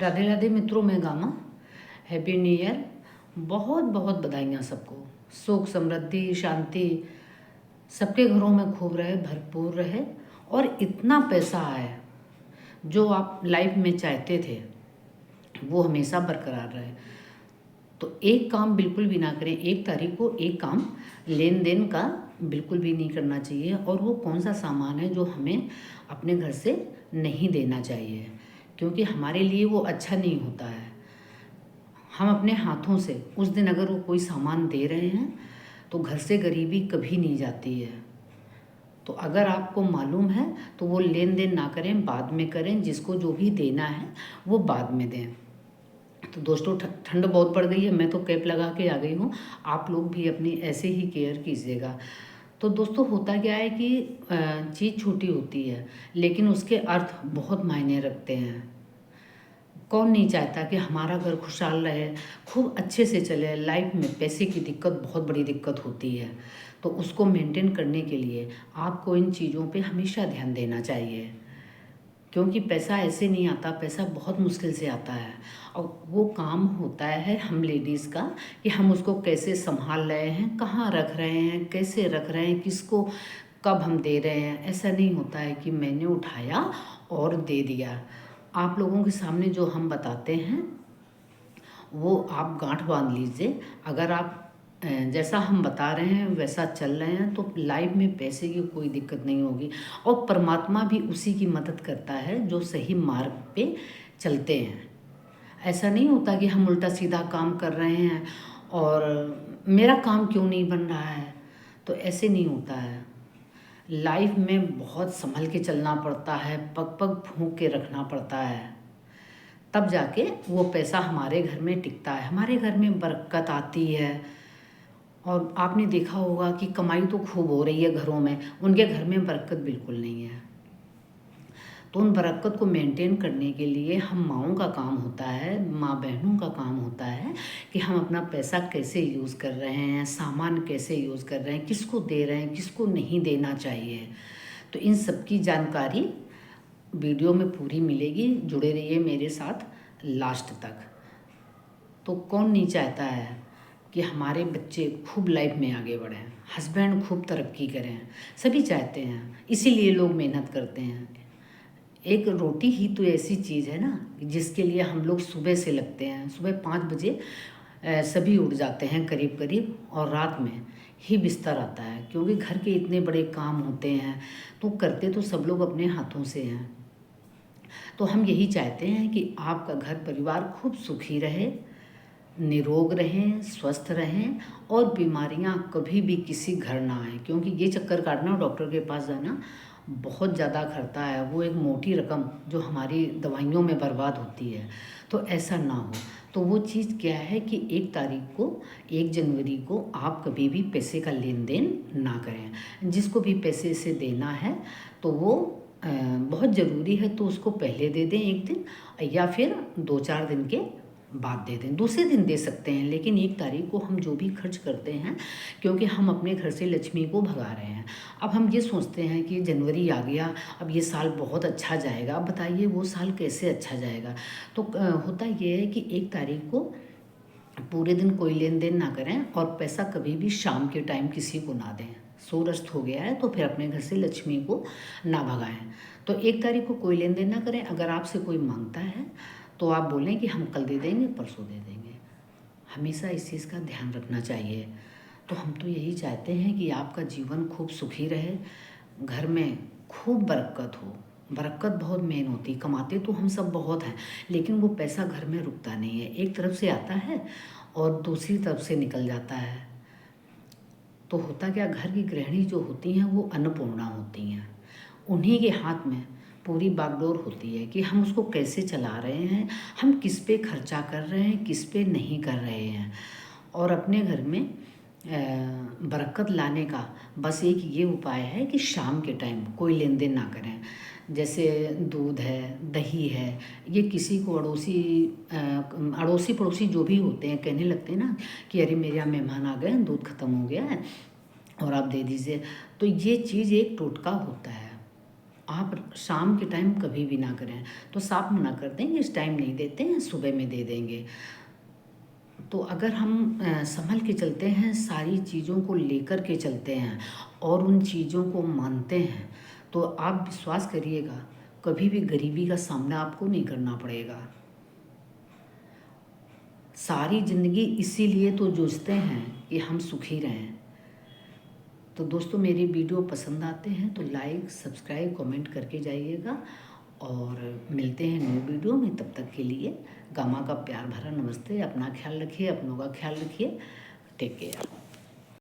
राधे राधे मित्रों, मैं gamma. Happy new year. बहुत बहुत बधाइयाँ सबको। सुख समृद्धि शांति सबके घरों में खूब रहे, भरपूर रहे और इतना पैसा आए जो आप लाइफ में चाहते थे वो हमेशा बरकरार रहे। तो एक काम बिल्कुल भी ना करें। 1 तारीख को एक काम लेन देन का बिल्कुल भी नहीं करना चाहिए। और वो कौन सा सामान है जो हमें अपने घर से नहीं देना चाहिए, क्योंकि हमारे लिए वो अच्छा नहीं होता है। हम अपने हाथों से उस दिन अगर वो कोई सामान दे रहे हैं तो घर से गरीबी कभी नहीं जाती है। तो अगर आपको मालूम है तो वो लेन देन ना करें, बाद में करें। जिसको जो भी देना है वो बाद में दें। तो दोस्तों, ठंड बहुत पड़ गई है, मैं तो कैप लगा के आ गई हूँ। आप लोग भी अपनी ऐसे ही केयर कीजिएगा। तो दोस्तों, होता क्या है कि चीज़ छोटी होती है लेकिन उसके अर्थ बहुत मायने रखते हैं। कौन नहीं चाहता कि हमारा घर खुशहाल रहे, खूब अच्छे से चले। लाइफ में पैसे की दिक्कत बहुत बड़ी दिक्कत होती है, तो उसको मेंटेन करने के लिए आपको इन चीज़ों पे हमेशा ध्यान देना चाहिए। क्योंकि पैसा ऐसे नहीं आता, पैसा बहुत मुश्किल से आता है। और वो काम होता है हम लेडीज़ का कि हम उसको कैसे संभाल रहे हैं, कहाँ रख रहे हैं, कैसे रख रहे हैं, किसको कब हम दे रहे हैं। ऐसा नहीं होता है कि मैंने उठाया और दे दिया। आप लोगों के सामने जो हम बताते हैं वो आप गांठ बांध लीजिए। अगर आप जैसा हम बता रहे हैं वैसा चल रहे हैं तो लाइफ में पैसे की कोई दिक्कत नहीं होगी। और परमात्मा भी उसी की मदद करता है जो सही मार्ग पे चलते हैं। ऐसा नहीं होता कि हम उल्टा सीधा काम कर रहे हैं और मेरा काम क्यों नहीं बन रहा है। तो ऐसे नहीं होता है। लाइफ में बहुत संभल के चलना पड़ता है, पग पग फूंक के रखना पड़ता है, तब जाके वो पैसा हमारे घर में टिकता है, हमारे घर में बरकत आती है। और आपने देखा होगा कि कमाई तो खूब हो रही है घरों में, उनके घर में बरकत बिल्कुल नहीं है। तो उन बरकत को मेंटेन करने के लिए हम माँओं का काम होता है, माँ बहनों का काम होता है कि हम अपना पैसा कैसे यूज़ कर रहे हैं, सामान कैसे यूज़ कर रहे हैं, किसको दे रहे हैं, किसको नहीं देना चाहिए। तो इन सब की जानकारी वीडियो में पूरी मिलेगी। जुड़े रहिए मेरे साथ लास्ट तक। तो कौन नहीं चाहता है कि हमारे बच्चे खूब लाइफ में आगे बढ़ें, हस्बैंड खूब तरक्की करें। सभी चाहते हैं, इसीलिए लोग मेहनत करते हैं। एक रोटी ही तो ऐसी चीज़ है ना जिसके लिए हम लोग सुबह से लगते हैं। सुबह 5 बजे सभी उठ जाते हैं करीब करीब, और रात में ही बिस्तर आता है, क्योंकि घर के इतने बड़े काम होते हैं। तो करते तो सब लोग अपने हाथों से हैं। तो हम यही चाहते हैं कि आपका घर परिवार खूब सुखी रहे, निरोग रहें, स्वस्थ रहें और बीमारियां कभी भी किसी घर ना आए। क्योंकि ये चक्कर काटना और डॉक्टर के पास जाना बहुत ज़्यादा खर्चा है। वो एक मोटी रकम जो हमारी दवाइयों में बर्बाद होती है, तो ऐसा ना हो। तो वो चीज़ क्या है कि 1 तारीख को, 1 जनवरी को आप कभी भी पैसे का लेन देन ना करें। जिसको भी पैसे से देना है तो वो बहुत ज़रूरी है तो उसको पहले दे दें 1 दिन, या फिर 2-4 दिन के बाद दे दें। दूसरे दिन दे सकते हैं, लेकिन 1 तारीख को हम जो भी खर्च करते हैं, क्योंकि हम अपने घर से लक्ष्मी को भगा रहे हैं। अब हम ये सोचते हैं कि जनवरी आ गया, अब ये साल बहुत अच्छा जाएगा। अब बताइए वो साल कैसे अच्छा जाएगा। तो होता ये है कि 1 तारीख को पूरे दिन कोई लेन देन ना करें और पैसा कभी भी शाम के टाइम किसी को ना दें। सूर्यास्त हो गया है तो फिर अपने घर से लक्ष्मी को ना भगाएं। तो 1 तारीख को कोई लेन देन ना करें। अगर आपसे कोई मांगता है तो आप बोलें कि हम कल दे देंगे, परसों दे देंगे। हमेशा इस चीज़ का ध्यान रखना चाहिए। तो हम तो यही चाहते हैं कि आपका जीवन खूब सुखी रहे, घर में खूब बरकत हो। बरकत बहुत मेन होती। कमाते तो हम सब बहुत हैं, लेकिन वो पैसा घर में रुकता नहीं है। एक तरफ से आता है और दूसरी तरफ से निकल जाता है। तो होता क्या, घर की गृहिणी जो होती हैं वो अन्नपूर्णा होती हैं। उन्हीं के हाथ में पूरी बागडोर होती है कि हम उसको कैसे चला रहे हैं, हम किस पे खर्चा कर रहे हैं, किस पे नहीं कर रहे हैं। और अपने घर में बरकत लाने का बस एक ये उपाय है कि शाम के टाइम कोई लेन देन ना करें। जैसे दूध है, दही है, ये किसी को अड़ोसी पड़ोसी जो भी होते हैं कहने लगते हैं ना कि अरे मेरे यहाँ मेहमान आ गए, दूध ख़त्म हो गया है और आप दे दीजिए। तो ये चीज़ एक टोटका होता है। आप शाम के टाइम कभी भी ना करें। तो साफ मना कर देंगे, इस टाइम नहीं देते हैं, सुबह में दे देंगे। तो अगर हम संभल के चलते हैं, सारी चीज़ों को लेकर के चलते हैं और उन चीज़ों को मानते हैं, तो आप विश्वास करिएगा कभी भी गरीबी का सामना आपको नहीं करना पड़ेगा। सारी ज़िंदगी इसीलिए तो जूझते हैं कि हम सुखी रहें। तो दोस्तों, मेरी वीडियो पसंद आते हैं तो लाइक, सब्सक्राइब, कमेंट करके जाइएगा और मिलते हैं न्यू वीडियो में। तब तक के लिए गामा का प्यार भरा नमस्ते। अपना ख्याल रखिए, अपनों का ख्याल रखिए। Take care.